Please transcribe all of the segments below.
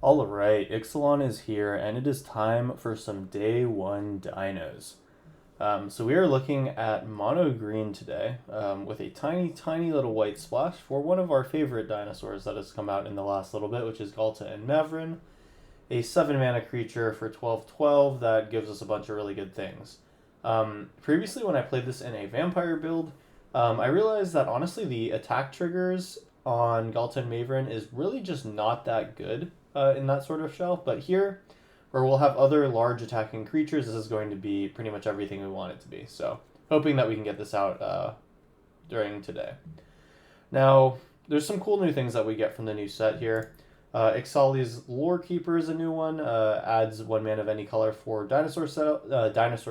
Alright, Ixalan is here, and it is time for some day one dinos. So we are looking at mono green today, with a tiny little white splash for one of our favorite dinosaurs that has come out in the last little bit, which is Galta and Mavrin, a 7 mana creature for 12/12 that gives us a bunch of really good things. Previously, when I played this in a vampire build, I realized that honestly the attack triggers on Galta and Mavrin is really just not that good in that sort of shelf, but here, where we'll have other large attacking creatures, this is going to be pretty much everything we want it to be. So, hoping that we can get this out during today. Now, there's some cool new things that we get from the new set here. Ixali's Lore Keeper is a new one, adds 1 mana of any color for dinosaur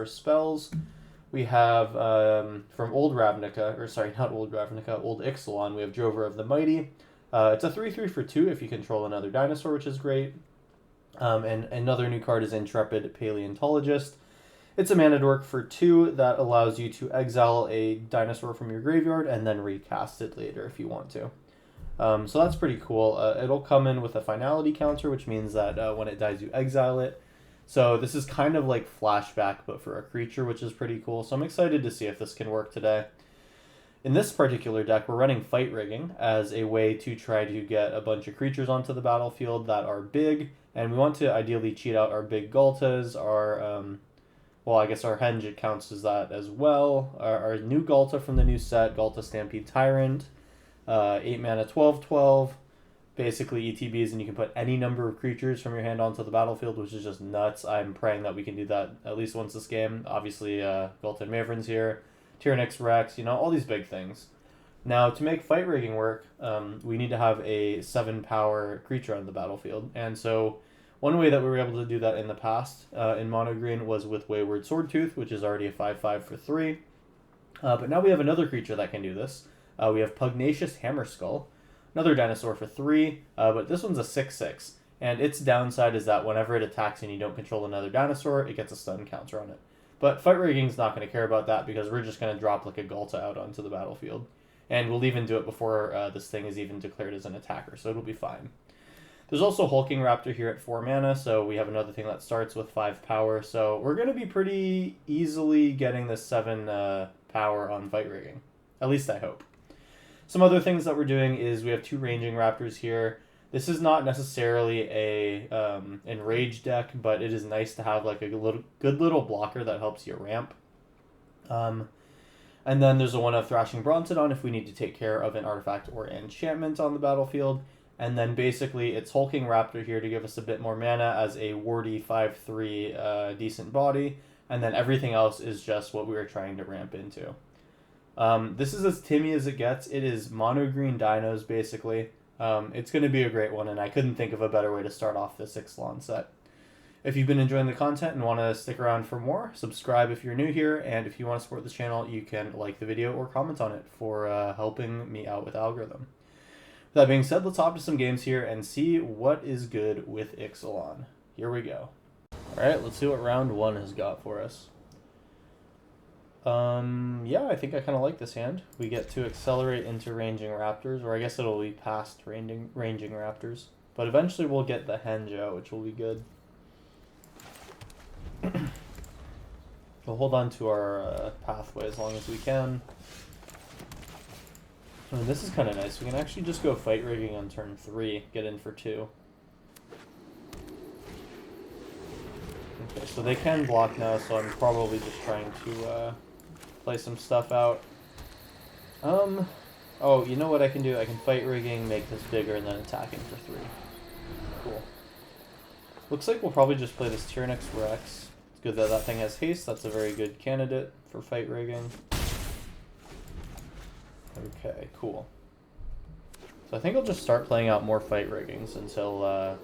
spells. We have, from Old Ravnica, or sorry, not Old Ravnica, Old Ixalan, we have Drover of the Mighty. It's a 3/3 for 2 if you control another dinosaur, which is great. And another new card is Intrepid Paleontologist. It's a mana dork for 2 that allows you to exile a dinosaur from your graveyard and then recast it later if you want to. So that's pretty cool. It'll come in with a finality counter, which means that when it dies, you exile it. So this is kind of like Flashback, but for a creature, which is pretty cool. So I'm excited to see if this can work today. In this particular deck, we're running Fight Rigging as a way to try to get a bunch of creatures onto the battlefield that are big, and we want to ideally cheat out our big Galtas, well, I guess our Henge, it counts as that as well. Our new Galta from the new set, Galta Stampede Tyrant, 8 mana 12/12, basically ETBs, and you can put any number of creatures from your hand onto the battlefield, which is just nuts. I'm praying that we can do that at least once this game. Obviously, Galta and Mavrin's here. Tyrannix Rex, all these big things. Now, to make Fight Rigging work, we need to have a 7-power creature on the battlefield. And so, one way that we were able to do that in the past in Mono Green was with Wayward Swordtooth, which is already a 5/5 for 3. But now we have another creature that can do this. We have Pugnacious Hammerskull, another dinosaur for 3, but this one's a 6/6. And its downside is that whenever it attacks and you don't control another dinosaur, it gets a stun counter on it. But Fight Rigging's not going to care about that because we're just going to drop like a Galta out onto the battlefield. And we'll even do it before this thing is even declared as an attacker, so it'll be fine. There's also Hulking Raptor here at 4 mana, so we have another thing that starts with 5 power. So we're going to be pretty easily getting this 7 power on Fight Rigging. At least I hope. Some other things that we're doing is we have 2 Ranging Raptors here. This is not necessarily a enraged deck, but it is nice to have like a good little blocker that helps you ramp. And then there's a 1 of Thrashing Brontodon if we need to take care of an artifact or enchantment on the battlefield. And then basically it's Hulking Raptor here to give us a bit more mana as a wardy 5/3 decent body. And then everything else is just what we were trying to ramp into. This is as Timmy as it gets. It is mono green dinos basically. It's going to be a great one, and I couldn't think of a better way to start off this Ixalan set. If you've been enjoying the content and want to stick around for more, subscribe if you're new here, and if you want to support this channel, you can like the video or comment on it for helping me out with the algorithm. With that being said, let's hop to some games here and see what is good with Ixalan. Here we go. Alright, let's see what round 1 has got for us. Yeah, I think I kind of like this hand. We get to accelerate into Ranging Raptors, or I guess it'll be past Ranging Raptors. But eventually we'll get the Henge out, which will be good. We'll hold on to our pathway as long as we can. I mean, this is kind of nice. We can actually just go Fight Rigging on turn 3, get in for 2. Okay, so they can block now, so I'm probably just trying to play some stuff out. Oh, you know what I can do? I can Fight Rigging, make this bigger, and then attacking for 3. Cool. Looks like we'll probably just play this Tyrannix Rex. It's good that that thing has haste. That's a very good candidate for Fight Rigging. Okay, cool. So I think I'll just start playing out more Fight Riggings until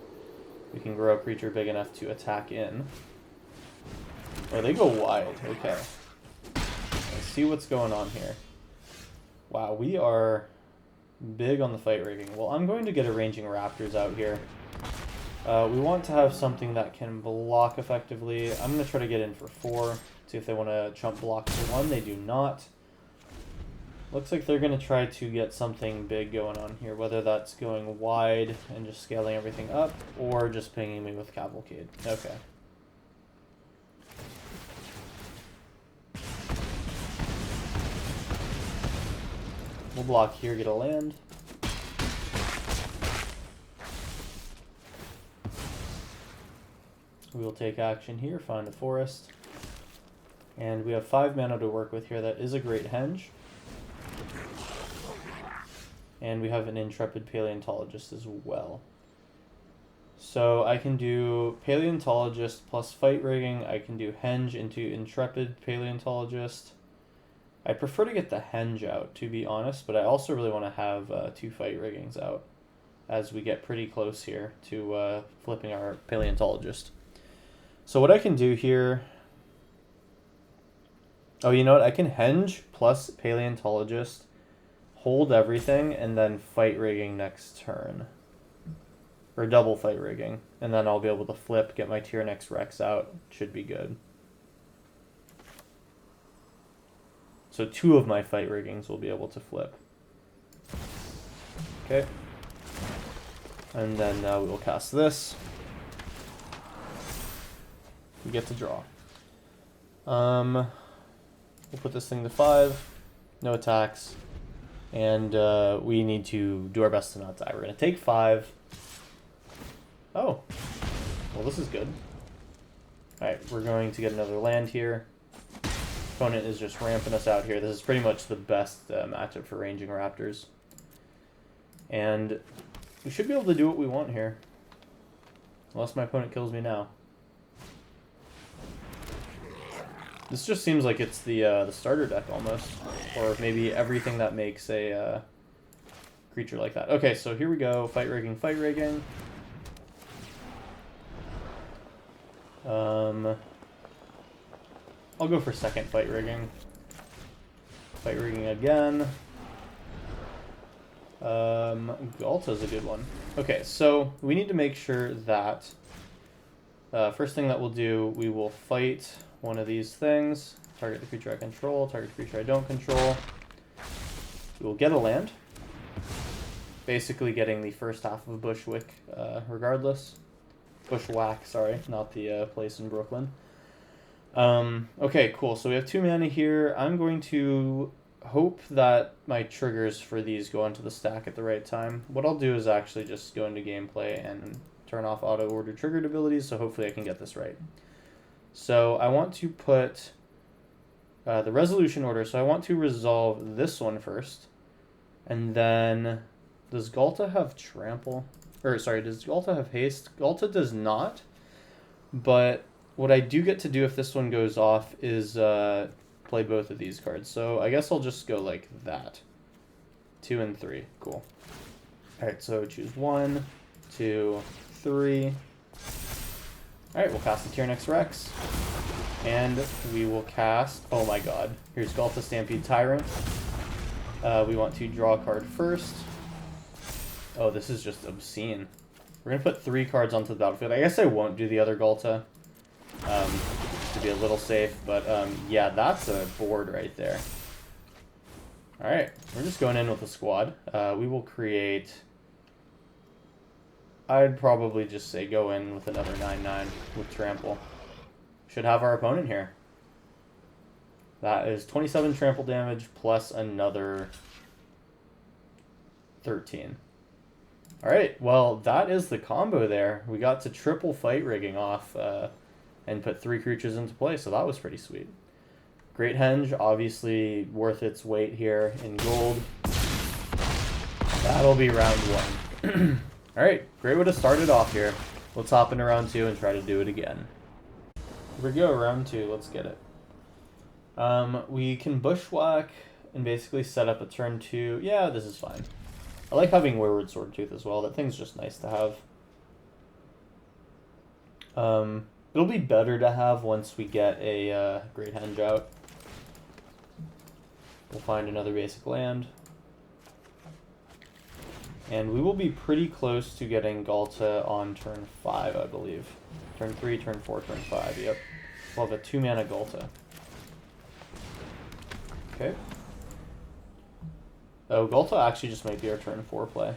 we can grow a creature big enough to attack in. Oh, they go wide. Okay. Let's see what's going on here. Wow, we are big on the Fight Rigging. Well, I'm going to get a Ranging Raptors out here. We want to have something that can block effectively. I'm going to try to get in for 4. See if they want to chump block for 1. They do not. Looks like they're going to try to get something big going on here, whether that's going wide and just scaling everything up, or just pinging me with Cavalcade. Okay. We'll block here, get a land. We will take action here, find a forest. And we have 5 mana to work with here. That is a great henge. And we have an Intrepid Paleontologist as well. So I can do Paleontologist plus Fight Rigging. I can do henge into Intrepid Paleontologist. I prefer to get the henge out, to be honest, but I also really want to have 2 Fight Riggings out as we get pretty close here to flipping our Paleontologist. So what I can do here... Oh, you know what? I can henge plus Paleontologist, hold everything, and then Fight Rigging next turn. Or double Fight Rigging. And then I'll be able to flip, get my tier next Rex out. Should be good. So 2 of my Fight Riggings will be able to flip. Okay. And then we will cast this. We get to draw. We'll put this thing to 5. No attacks. And we need to do our best to not die. We're going to take 5. Oh. Well, this is good. Alright, we're going to get another land here. Opponent is just ramping us out here. This is pretty much the best matchup for ranging Raptors. And we should be able to do what we want here. Unless my opponent kills me now. This just seems like it's the starter deck almost. Or maybe everything that makes a creature like that. Okay, so here we go. Fight Rigging, Fight Rigging. I'll go for second Fight Rigging. Fight Rigging again. Galta's a good one. Okay, so we need to make sure that first thing that we'll do, we will fight one of these things. Target the creature I control, target the creature I don't control. We will get a land. Basically getting the first half of Bushwick regardless. Bushwhack, sorry, not the place in Brooklyn. Okay, cool. So we have 2 mana here. I'm going to hope that my triggers for these go onto the stack at the right time. What I'll do is actually just go into gameplay and turn off auto-order triggered abilities, so hopefully I can get this right. So I want to put the resolution order. So I want to resolve this one first. And then, does Galta have trample? Or, sorry, does Galta have haste? Galta does not. But what I do get to do if this one goes off is play both of these cards. So I guess I'll just go like that. 2 and 3. Cool. Alright, so choose 1, 2, 3. Alright, we'll cast the tier next Rex. And we will cast... Oh my god. Here's Galta Stampede Tyrant. We want to draw a card first. Oh, this is just obscene. We're going to put 3 cards onto the battlefield. I guess I won't do the other Galta. To be a little safe. But yeah, that's a board right there. Alright, we're just going in with a squad. We will create... I'd probably just say go in with another 9/9 with trample. Should have our opponent here. That is 27 trample damage plus another 13. Alright, well, that is the combo there. We got to triple Fight Rigging off and put 3 creatures into play, so that was pretty sweet. Great henge, obviously worth its weight here in gold. That'll be round 1. Alright, great way to start it off here. Let's hop into round 2 and try to do it again. Here we go, round 2, let's get it. We can Bushwhack and basically set up a turn 2. Yeah, this is fine. I like having Wayward Swordtooth as well. That thing's just nice to have. It'll be better to have once we get a Great Henge out. We'll find another basic land. And we will be pretty close to getting Galta on turn 5, I believe. Turn 3, turn 4, turn 5, yep. We'll have a 2-mana Galta. Okay. Oh, Ghalta actually just might be our turn 4 play.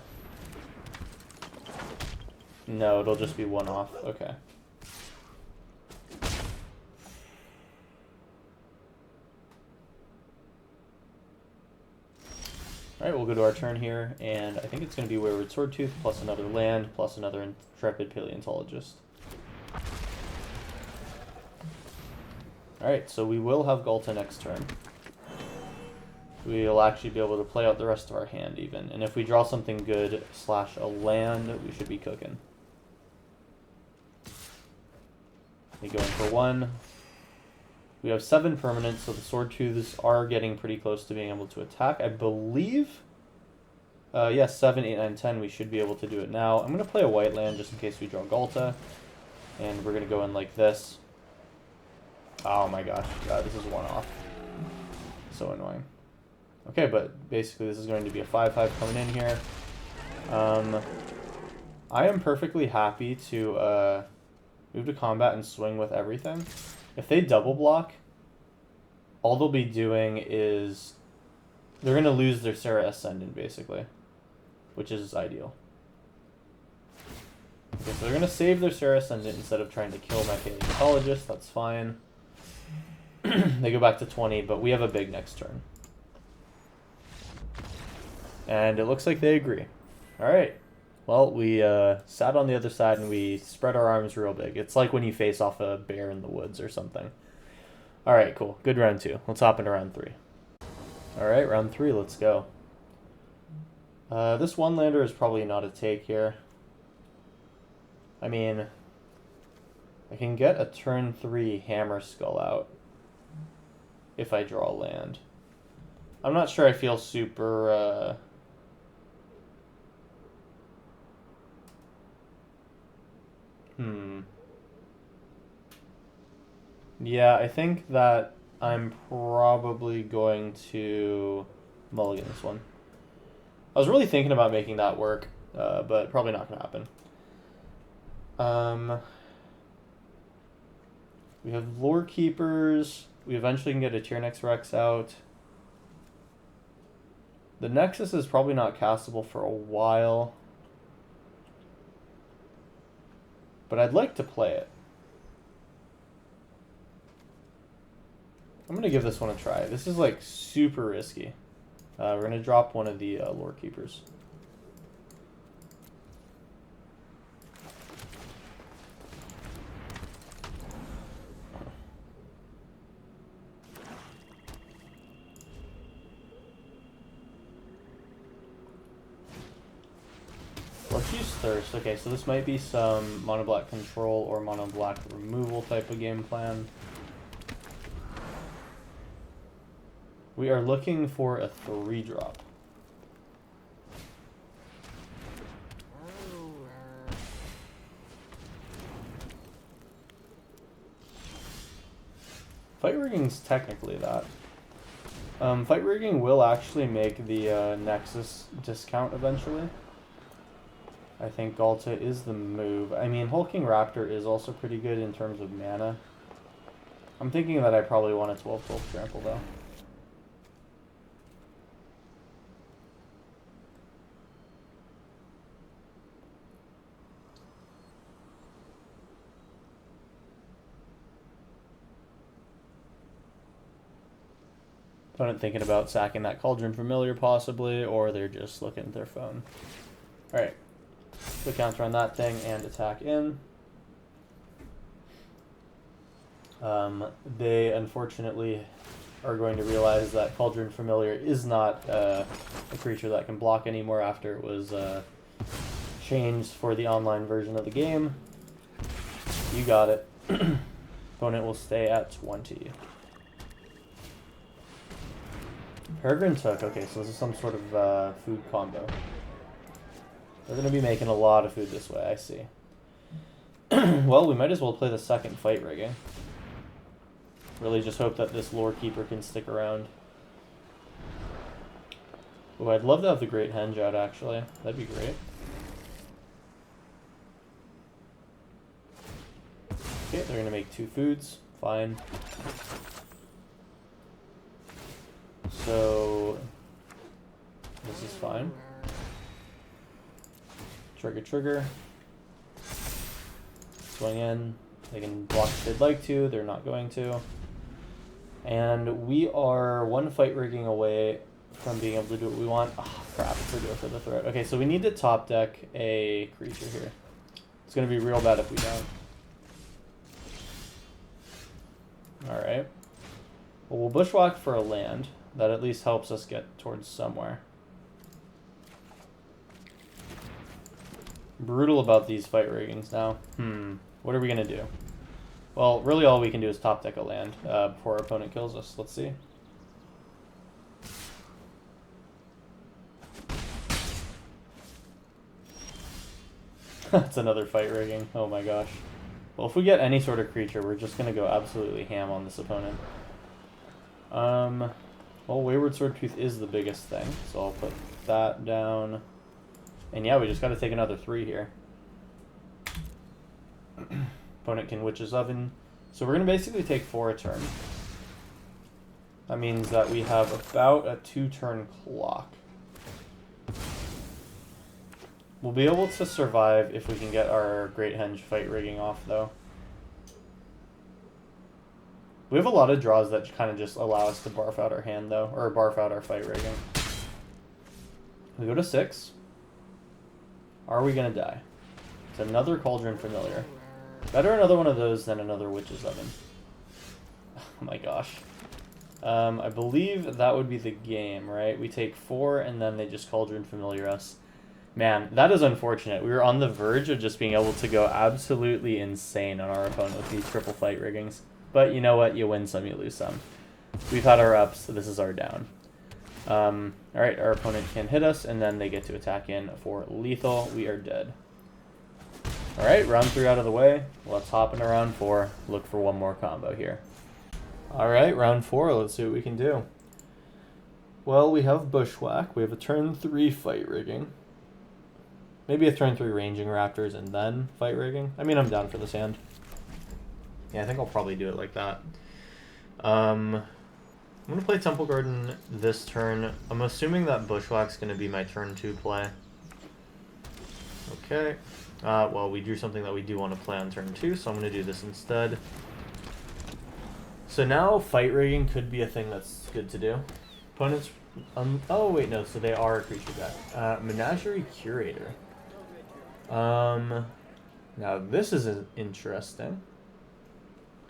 No, it'll just be one off. Okay. Alright, we'll go to our turn here, and I think it's going to be Wayward Swordtooth, plus another land, plus another Intrepid Paleontologist. Alright, so we will have Ghalta next turn. We'll actually be able to play out the rest of our hand even, and if we draw something good / a land, we should be cooking. We go in for 1. We have 7 permanents, so the Swordtooths are getting pretty close to being able to attack. I believe, yes, 7, 8, 9, 10, we should be able to do it now. I'm going to play a white land just in case we draw Ghalta. And we're going to go in like this. Oh my gosh, this is one off. So annoying. Okay, but basically this is going to be a 5/5 coming in here. I am perfectly happy to move to combat and swing with everything. If they double block, all they'll be doing is they're going to lose their Serra Ascendant, basically, which is ideal. Okay, so they're going to save their Serra Ascendant instead of trying to kill my Paleontologist. That's fine. They go back to 20, but we have a big next turn. And it looks like they agree. Alright. Well, we sat on the other side and we spread our arms real big. It's like when you face off a bear in the woods or something. Alright, cool. Good round 2. Let's hop into round 3. Alright, round 3. Let's go. This one-lander is probably not a take here. I mean, I can get a turn 3 Hammer Skull out if I draw land. I'm not sure I feel super... Yeah, I think that I'm probably going to mulligan this one. I was really thinking about making that work, but probably not going to happen. We have Lore Keepers. We eventually can get a Tier Next Rex out. The Nexus is probably not castable for a while. But I'd like to play it. I'm going to give this one a try. This is like super risky. We're going to drop one of the Lore Keepers. Let's use Thirst. Okay, so this might be some mono black control or mono black removal type of game plan. We are looking for a 3-drop. Fight Rigging's technically that. Fight Rigging will actually make the Nexus discount eventually. I think Ghalta is the move. I mean, Hulking Raptor is also pretty good in terms of mana. I'm thinking that I probably want a 12/12 trample though. Opponent thinking about sacking that Cauldron Familiar possibly, or they're just looking at their phone. Alright. Quick counter on that thing and attack in. They unfortunately are going to realize that Cauldron Familiar is not a creature that can block anymore after it was changed for the online version of the game. You got it. Opponent will stay at 20. Peregrine took. Okay, so this is some sort of food combo. They're going to be making a lot of food this way, I see. Well, we might as well play the second Fight Rigging. Really just hope that this Lore Keeper can stick around. Oh, I'd love to have the Great Henge out, actually. That'd be great. Okay, they're going to make 2 foods. Fine. So This is fine. Trigger. Swing in. They can block if they'd like to. They're not going to. And we are one fight rigging away from being able to do what we want. Oh, crap. It's a go for the threat. Okay, so we need to top deck a creature here. It's going to be real bad if we don't. Alright. Well, we'll bushwhack for a land. That at least helps us get towards somewhere. Brutal about these fight riggings now. What are we going to do? Well, really all we can do is top deck a land before our opponent kills us. Let's see. That's another fight rigging. Oh my gosh. Well, if we get any sort of creature, we're just going to go absolutely ham on this opponent. Well, Wayward Swordtooth is the biggest thing, so I'll put that down. And yeah, we just got to take another 3 here. Opponent can Witch's Oven. So we're going to basically take 4 a turn. That means that we have about a 2-turn clock. We'll be able to survive if we can get our Great Henge fight rigging off, though. We have a lot of draws that kind of just allow us to barf out our hand, though, or barf out our fight rigging. We go to 6. Are we going to die? It's another Cauldron Familiar. Better another one of those than another Witch's Oven. Oh my gosh. I believe that would be the game, right? We take 4 and then they just Cauldron Familiar us. Man, that is unfortunate. We were on the verge of just being able to go absolutely insane on our opponent with these triple fight riggings. But you know what? You win some, you lose some. We've had our ups, so this is our down. Alright, our opponent can hit us, and then they get to attack in for lethal. We are dead. Alright, round 3 out of the way. Let's hop into round 4. Look for one more combo here. Alright, round 4. Let's see what we can do. Well, we have Bushwhack. We have a turn 3 fight rigging. Maybe a turn 3 Ranging Raptors and then fight rigging. I mean, I'm down for this hand. Yeah, I think I'll probably do it like that. I'm going to play Temple Garden this turn. I'm assuming that Bushwhack's going to be my turn 2 play. Okay. Well, we drew something that we do want to play on turn 2, so I'm going to do this instead. So now fight rigging could be a thing that's good to do. Opponents... oh, wait, no. So they are a creature deck. Menagerie Curator. Now, this is interesting.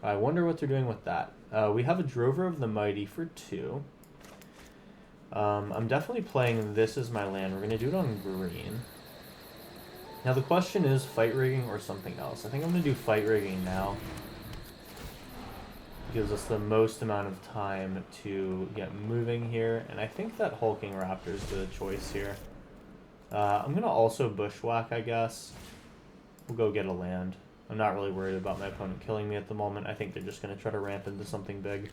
I wonder what they're doing with that. We have a Drover of the Mighty for 2. I'm definitely playing this as my land. We're going to do it on green. Now the question is fight rigging or something else. I think I'm going to do fight rigging now. It gives us the most amount of time to get moving here. And I think that Hulking Raptor is the choice here. I'm going to also Bushwhack, I guess. We'll go get a land. I'm not really worried about my opponent killing me at the moment. I think they're just going to try to ramp into something big.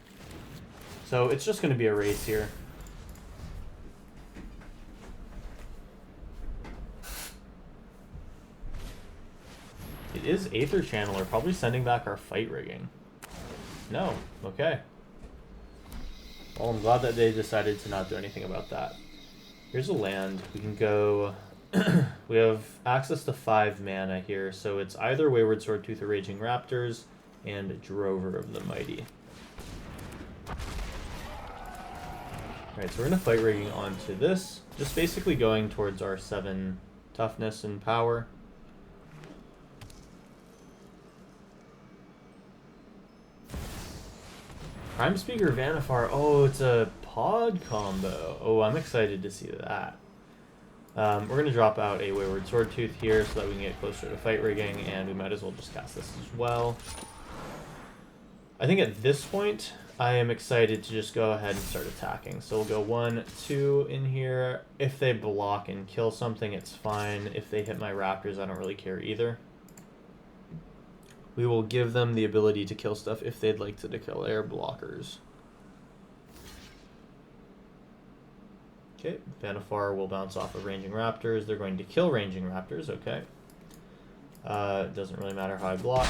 So it's just going to be a race here. It is Aether Channeler, probably sending back our fight rigging. No, okay. Well, I'm glad that they decided to not do anything about that. Here's a land. We can go... we have access to 5 mana here, so it's either Wayward Swordtooth or Raging Raptors and Drover of the Mighty. Alright, so we're going to fight rigging onto this, just basically going towards our 7 toughness and power. Prime Speaker Vanifar, oh, it's a pod combo. Oh, I'm excited to see that. We're going to drop out a Wayward Swordtooth here so that we can get closer to fight rigging, and we might as well just cast this as well. I think at this point, I am excited to just go ahead and start attacking. So we'll go 1, 2 in here. If they block and kill something, it's fine. If they hit my Raptors, I don't really care either. We will give them the ability to kill stuff if they'd like to declare blockers. Okay, Vanifar will bounce off of Ranging Raptors. They're going to kill Ranging Raptors, okay. It doesn't really matter how I block.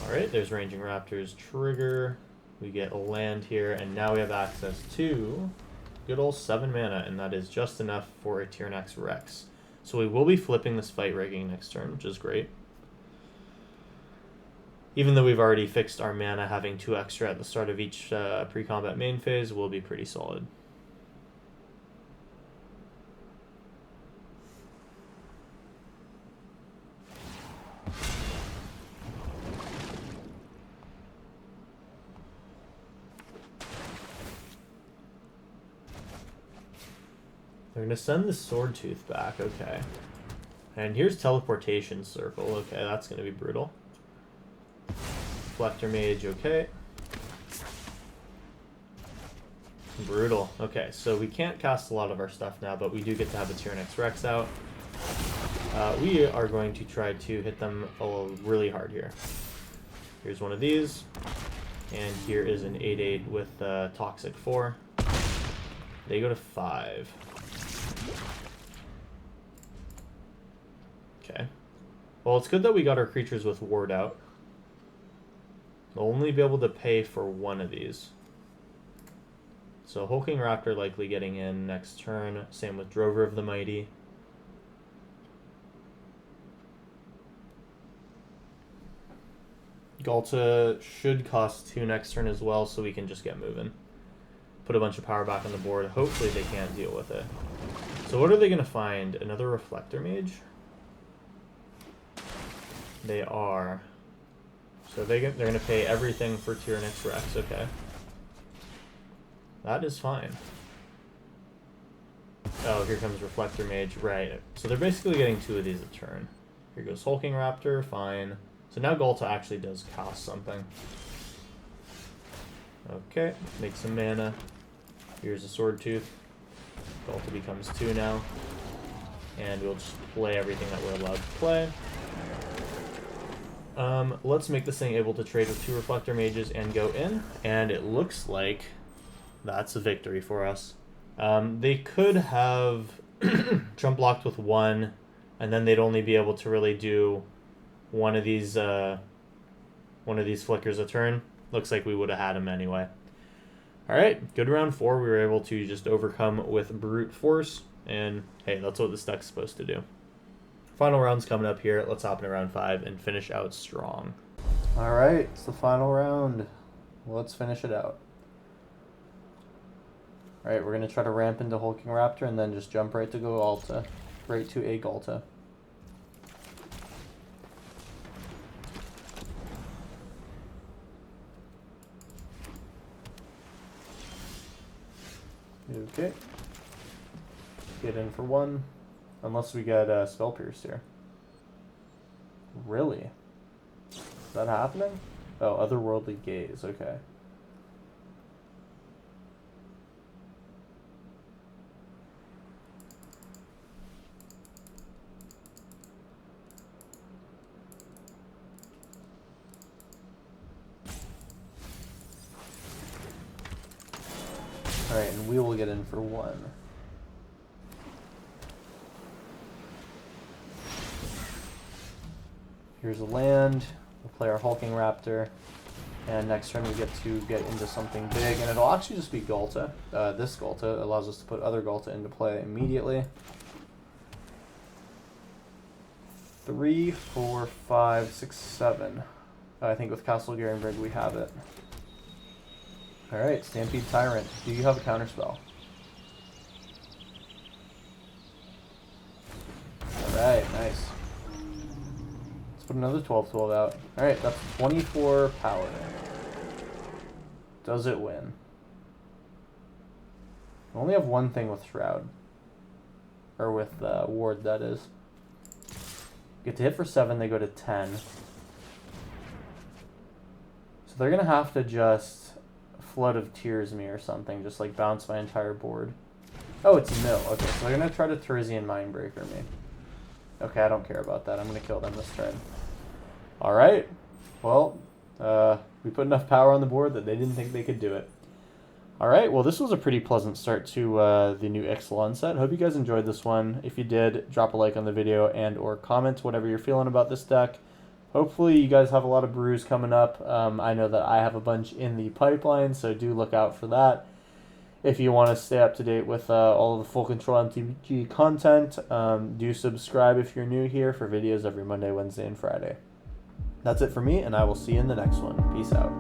Alright, there's Ranging Raptors trigger. We get a land here, and now we have access to good old 7 mana, and that is just enough for a tier next Rex. So we will be flipping this fight rigging next turn, which is great. Even though we've already fixed our mana, having 2 extra at the start of each pre-combat main phase will be pretty solid. They're going to send the Sword Tooth back, okay. And here's Teleportation Circle, okay, that's going to be brutal. Reflector Mage, okay. Brutal, okay, so we can't cast a lot of our stuff now, but we do get to have a tier next Rex out. We are going to try to hit them really hard here. Here's one of these, and here is an 8/8 with Toxic 4. They go to 5. Okay. Well, it's good that we got our creatures with Ward out. They'll only be able to pay for one of these. So Hulking Raptor likely getting in next turn. Same with Drover of the Mighty. Galta should cost 2 next turn as well, so we can just get moving. Put a bunch of power back on the board. Hopefully they can't deal with it. So what are they going to find? Another Reflector Mage? They are. So they're going to pay everything for tier next Rex. Okay. That is fine. Oh, here comes Reflector Mage. Right. So they're basically getting 2 of these a turn. Here goes Hulking Raptor. Fine. So now Galta actually does cost something. Okay. Make some mana. Here's a Sword Tooth. Galta becomes 2 now. And we'll just play everything that we're allowed to play. Let's make this thing able to trade with 2 Reflector Mages and go in. And it looks like that's a victory for us. They could have Trump blocked with 1, and then they'd only be able to really do one of these flickers a turn. Looks like we would have had him anyway. Alright, good round 4. We were able to just overcome with brute force, and hey, that's what this deck's supposed to do. Final round's coming up here. Let's hop into round 5 and finish out strong. Alright, it's the final round. Let's finish it out. Alright, we're going to try to ramp into Hulking Raptor and then just jump right to Galta. Right to a Galta. Okay. Get in for 1. Unless we get Spell Pierce here. Really? Is that happening? Oh, Otherworldly Gaze. Okay. Alright, and we will get in for 1. Here's a land. We'll play our Hulking Raptor. And next turn we get to get into something big. And it'll actually just be Galta. This Galta allows us to put other Galta into play immediately. 3, 4, 5, 6, 7. I think with Castle Garenberg we have it. Alright, Stampede Tyrant. Do you have a counterspell? Alright, nice. Let's put another 12/12 out. Alright, that's 24 power. Does it win? I only have one thing with Shroud. Or with Ward, that is. Get to hit for 7, they go to 10. So they're going to have to just Flood of Tears me or something, just like bounce my entire board. Oh, it's Mill. Okay, so they're going to try to Therizian Mindbreaker me. Okay, I don't care about that. I'm going to kill them this turn. Alright. Well, we put enough power on the board that they didn't think they could do it. Alright, well this was a pretty pleasant start to the new Ixalan set. Hope you guys enjoyed this one. If you did, drop a like on the video and or comment whatever you're feeling about this deck. hopefully you guys have a lot of brews coming up. I know that I have a bunch in the pipeline, so do look out for that. If you want to stay up to date with all of the Full Control MTG content, do subscribe if you're new here for videos every Monday, Wednesday, and Friday. That's it for me, and I will see you in the next one. Peace out.